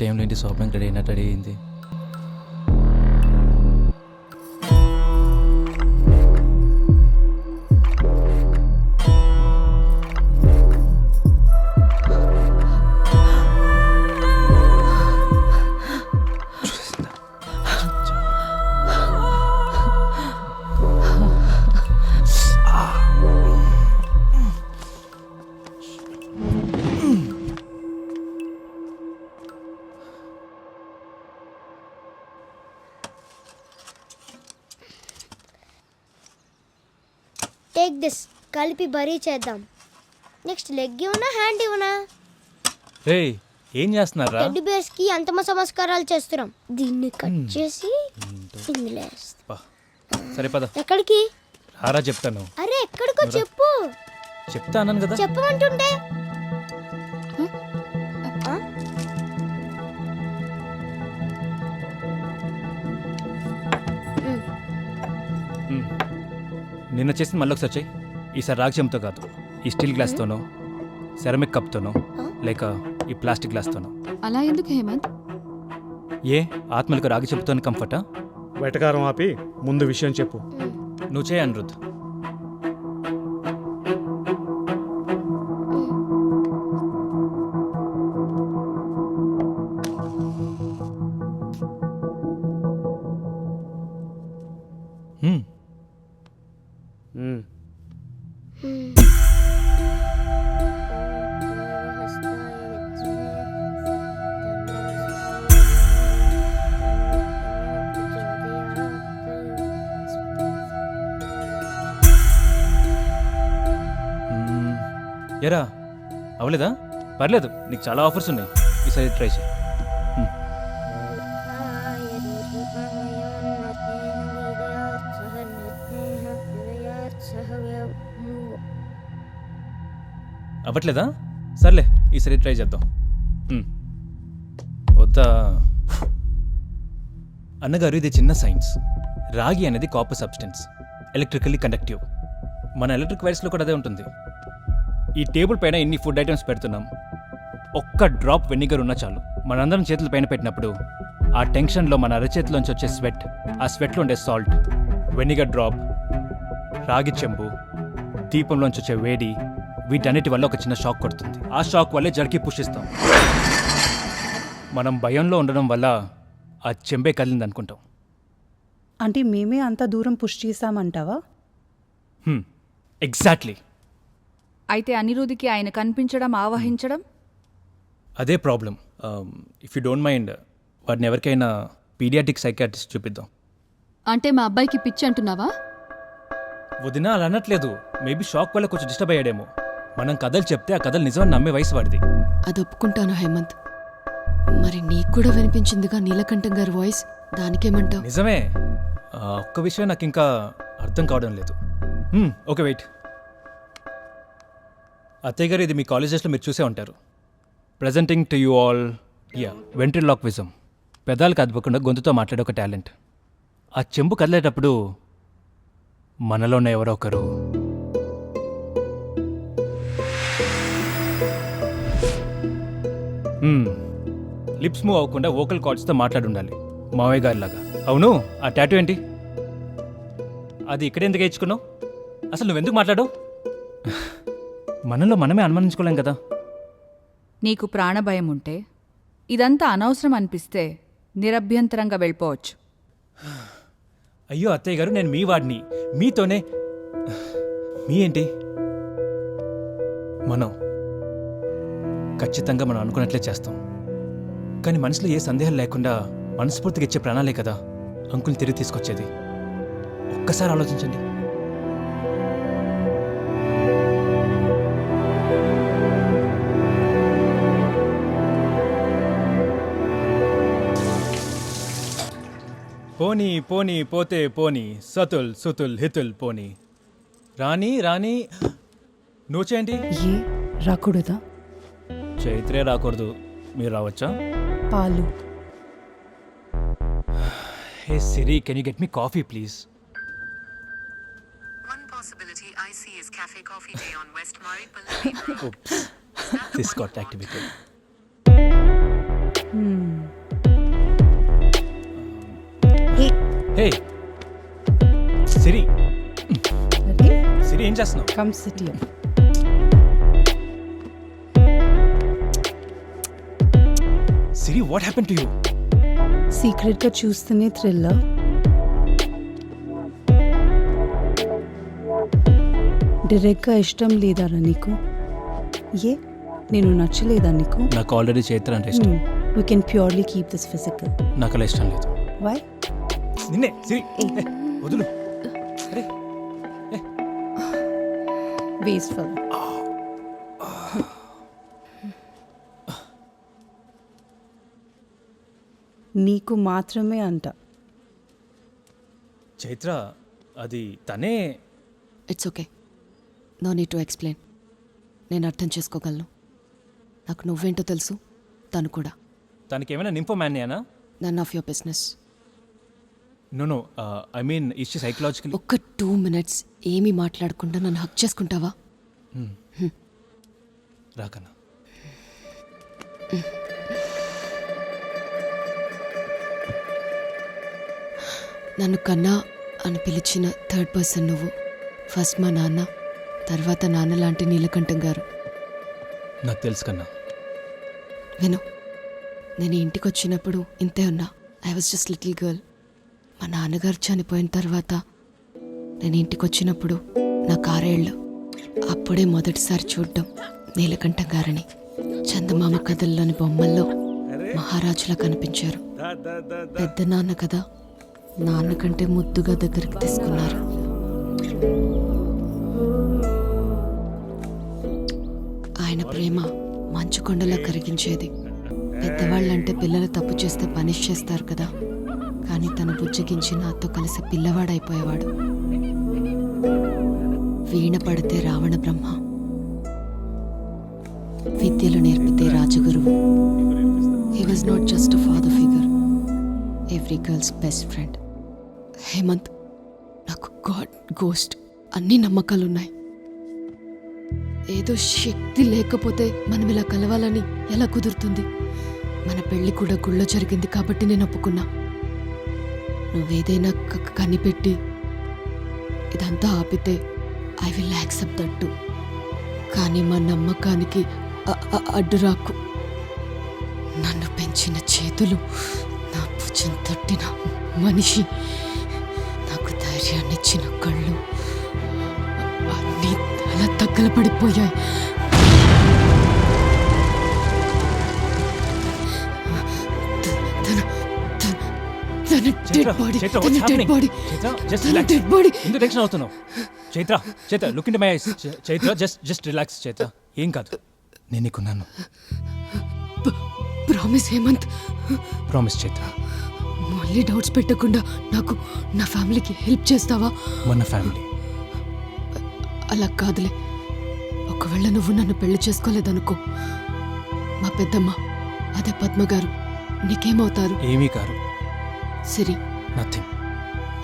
టైంలో ఏంటి స్వప్నం రెడీ అయినట్టు రెడీ అయింది. టేక్ దిస్, కలిపి బరీ చేద్దాం. నెక్స్ట్ లెగ్ ఇవ్వనా హ్యాండ్ ఇవ్వనా? రే ఏం చేస్తున్నారా? టెడ్డీ బేర్స్ కి అంతమ సంస్కారాలు చేస్తున్నాం. దీన్ని కట్ చేసి ఇందులో వేస్తాం. బా, సరే పద. ఎక్కడికి? రారా చెప్తాను. అరే ఎక్కడికో చెప్పు. చెప్తా అన్నాను కదా. చెప్పమంటుంటే నిన్న చేసింది మళ్ళీ ఒకసారి చెయ్యి. ఈసారి రాగి చెంబుతో కాదు, ఈ స్టీల్ గ్లాస్తోనో, సెరమిక్ కప్తోనో, లేక ఈ ప్లాస్టిక్ గ్లాస్తోనో. అలా ఎందుకు హేమంత్? ఏ ఆత్మలకు రాగి చెంబుతోని కంఫర్టా? వెటకారం ఆపి ముందు విషయం చెప్పు. నువ్వు చేయి అనిరుద్ధ్. ఎరా అవలేదా? పర్లేదు, నీకు చాలా ఆఫర్స్ ఉన్నాయి. ఈసారి ట్రై చేయి. అవ్వట్లేదా? సర్లే, ఈసారి ట్రై చేద్దాం. వద్దా? అన్నగారు ఇది చిన్న సైన్స్. రాగి అనేది కాపర్ సబ్స్టెన్స్, ఎలక్ట్రికల్లీ కండక్టివ్. మన ఎలక్ట్రిక్ వైర్స్లో కూడా అదే ఉంటుంది. ఈ టేబుల్ పైన ఇన్ని ఫుడ్ ఐటమ్స్ పెడుతున్నాం. ఒక్క డ్రాప్ వెనిగర్ ఉన్నా చాలు. మనందరం చేతుల పైన పెట్టినప్పుడు ఆ టెన్షన్లో మన అరచేతిలోంచి వచ్చే స్వెట్, ఆ స్వెట్లో ఉండే సాల్ట్, వెనిగర్ డ్రాప్, రాగి చెంబు, దీపంలోంచి వచ్చే వేడి, వీటన్నిటి వల్ల ఒక చిన్న షాక్ కొడుతుంది. ఆ షాక్ వల్లే జడికి పుషిస్తాం. మనం భయంలో ఉండడం వల్ల ఆ చెంబే కదిలింది అనుకుంటాం. అంటే మేమే అంత దూరం పుష్ చేసామంటావా? ఎగ్జాక్ట్లీ. అయితే అనిరుద్ధికి ఆయన కనిపించడం, ఆవహించడం అదే problem. If you don't mind, వాడిని ఎవరికైనా పీడియాటిక్ సైకాట్రిస్ట్ చూపిద్దాం. అంటే మా అబ్బాయికి పిచ్చి అంటున్నావా? వదినా అలా అనట్లేదు. మేబీ షాక్ వల్ల కొంచెం డిస్టర్బ్ అయ్యాడేమో. మనం కథలు చెప్తే ఆ కథలు నిజమని నమ్మే వయసు వాడిది. అది ఒప్పుకుంటాను హేమంత్. మరి నీకు కూడా వినిపించిందిగా నీలకంఠం గారి వాయిస్, దానికేమంటావు? నిజమే. ఒక్క విషయం నాకు ఇంకా అర్థం కావడం లేదు. Okay wait. అత్తయ్య గారు, ఇది మీ కాలేజెస్లో మీరు చూసే ఉంటారు. Presenting to you all ventriloquism. పెదాలు కదపకుండా గొంతుతో మాట్లాడే ఒక టాలెంట్. ఆ చెంబు కదిలేటప్పుడు మనలోనే ఎవరో ఒకరు లిప్స్ మూవ్ అవ్వకుండా వోకల్ కార్డ్స్తో మాట్లాడి ఉండాలి, మావయ్య గారి లాగా. అవును, ఆ టాటూ ఏంటి? అది ఇక్కడ ఎందుకు వేయించుకున్నావు? అసలు నువ్వెందుకు మాట్లాడవు? మనలో మనమే అనుమానించుకోలేం కదా. నీకు ప్రాణభయం ఉంటే, ఇదంతా అనవసరం అనిపిస్తే నిరభ్యంతరంగా వెళ్ళిపోవచ్చు. అయ్యో అత్తయ్య గారు, నేను మీ వాడిని. మీతోనే మీ ఏంటి? మనం ఖచ్చితంగా మనం అనుకున్నట్లే చేస్తాం. కానీ మనసులో ఏ సందేహం లేకుండా మనస్ఫూర్తిగా ఇచ్చే ప్రాణాలే కదా అంకుల్ని తిరిగి తీసుకొచ్చేది. ఒక్కసారి ఆలోచించండి. పోనీ పోనీ పోతే పోనీ, సతుల్ సుతుల్ హితుల్ పోనీ. రాణి రాణి, నువ్వు చేయండి. ఏ రాకూడదా? చైత్రే రాకూడదు, మీరు రావచ్చా? పాలు. Hey Siri, can you get me coffee please? One possibility I see is Cafe Coffee Day on West Maripal. Oops, this got activated. Hey Siri, ready Siri ఏం చేస్తున్నావు? Come sit here. Siri, what happen to you? సీక్రెట్గా చూస్తేనే thriller. డైరెక్ట్గా ఇష్టం లేదారా నీకు? ఏ నేను నచ్చలేదా నీకు? నాకు ఆల్రెడీ చైత్ర అంటే ఇష్టం. We can purely keep this physical. నాకు అలా ఇష్టం లేదు. వై? నిన్నే సిరి, ఏ, వదులు. అరే వేస్ట్ఫుల్. నీకు మాత్రమే అంట. చైత్ర, అది తనే. It's okay, no need to explain. నేను అర్థం చేసుకోగలను. నాకు నువ్వేంటో తెలుసు, తను కూడా. తనకి ఏమైనా నింఫోమానియానా? None of your business. No I mean is she psychologically? ఒక్క 2 minutes ఏమీ మాట్లాడకుండా నన్ను హక్ చేసుకుంటావా? రాకన్నా. నన్ను కన్నా అని పిలిచిన 3rd person నువ్వు. ఫస్ట్ మా నాన్న, తర్వాత నాన్న లాంటి నీలకంఠం గారు. నాకు తెలుసు కన్నా. విను, నేను ఇంటికి వచ్చినప్పుడు ఇంతే ఉన్నా. I was just little girl. మా నాన్నగారు చనిపోయిన తర్వాత నేను ఇంటికి వచ్చినప్పుడు నాకు 6 ఏళ్ళు. అప్పుడే మొదటిసారి చూడడం నీలకంఠం గారని. చందమామ కథల్లోని బొమ్మల్లో మహారాజులా కనిపించారు. పెద్ద నాన్న కదా, నాన్న కంటే ముద్దుగా దగ్గరికి తీసుకున్నారు. ఆయన ప్రేమ మంచు కొండలా కరిగించేది. పెద్దవాళ్ళంటే పిల్లలు తప్పు చేస్తే పనిష్ చేస్తారు కదా, కానీ తను బుజ్జగించి నాతో కలిసి పిల్లవాడైపోయేవాడు. వీణ పడితే రావణ బ్రహ్మ, విద్యలు నేర్పితే రాజగురువు. He was not just a father figure, every girl's best friend. Hemanth, నాకు గాడ్, గోస్ట్ అన్ని నమ్మకాలున్నాయి. ఏదో శక్తి లేకపోతే మనం ఇలా కలవాలని ఎలా కుదురుతుంది? మన పెళ్లి కూడా గుళ్ళో జరిగింది కాబట్టి నేను ఒప్పుకున్నా. నువ్వేదైనా కనిపెట్టి ఇదంతా ఆపితే I will accept that to. కానీ మా నమ్మకానికి అడ్డు రాకు. నన్ను పెంచిన చేతులు, నా భుజం తట్టిన మనిషి, నాకు ధైర్యాన్ని ఇచ్చిన కళ్ళు అన్నీ అలా తగ్గలపడిపోయాయి. తన డెడ్ బాడీ, తన డెడ్ బాడీ, తన డెడ్ బాడీ. ఎందుకు టెన్షన్ అవుతున్నావు? Chaitra, Chaitra, look in my eyes. Chaitra, just relax Chaitra, ఏం కాదు, నేను నీకున్నాను. ప్రామిస్ హేమంత్. ప్రామిస్ చైత్ర. మళ్ళీ డౌట్స్ పెట్టకుండా నాకు, నా ఫ్యామిలీకి హెల్ప్ చేస్తావా? మన ఫ్యామిలీ. అలా కాదులే, ఒకవేళ నువ్వు నన్ను పెళ్లి చేసుకోలేదనుకో, మా పెద్దమ్మ, అదే పద్మ గారు నీకేమవుతారు? ఏమీ కారు. సిరి, నథింగ్.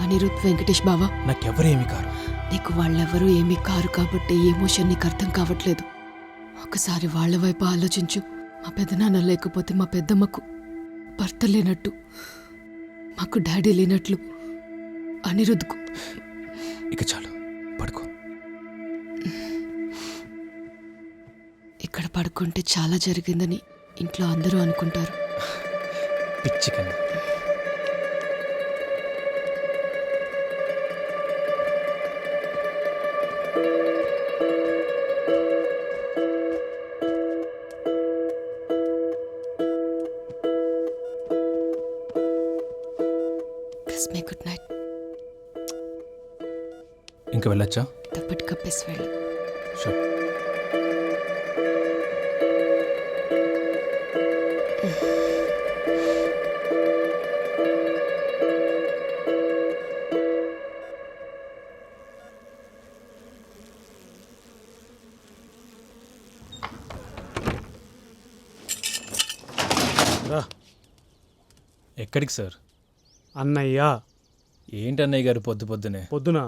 అనిరుద్, వెంకటేష్ బావా, నాకెవరేమీ కారు. నీకు వాళ్ళెవరూ ఏమీ కారు కాబట్టి ఎమోషన్ నీకు అర్థం కావట్లేదు. ఒకసారి వాళ్ళ వైపు ఆలోచించు. మా పెద్దనాన్న లేకపోతే మా పెద్దమ్మకు భర్త లేనట్టు, మాకు డాడీ లేనట్లు. అనిరుద్కు ఇక చాలు, పడుకో. ఇక్కడ పడుకుంటే చాలా జరిగిందని ఇంట్లో అందరూ అనుకుంటారు. పిచ్చి కన్నా. Kiss me good night. ఇంకా వెళ్ళొచ్చా? దుప్పటి కప్పేసి వెళ్ళు. షూర్. రా. ఎక్కడికి సార్? అన్నయ్య, ఏంటి అన్నయ్య గారు పొద్దునే? పొద్దున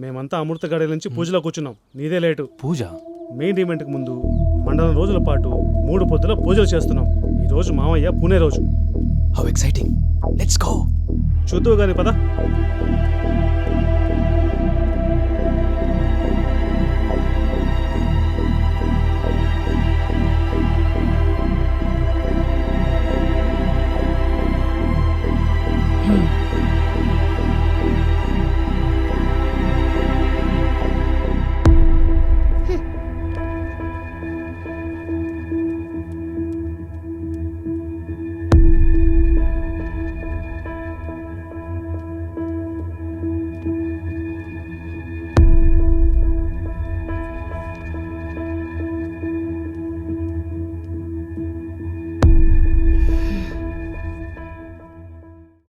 మేమంతా అమృత గడి నుంచి పూజలో కూర్చున్నాం. నీదే లేటు. పూజ? మెయిన్ ఈవెంట్కి ముందు మండలం రోజుల పాటు 3 పొద్దుల పూజలు చేస్తున్నాం. ఈ రోజు మామయ్య పూణే రోజు. How exciting, let's go. చూద్దువు కానీ పద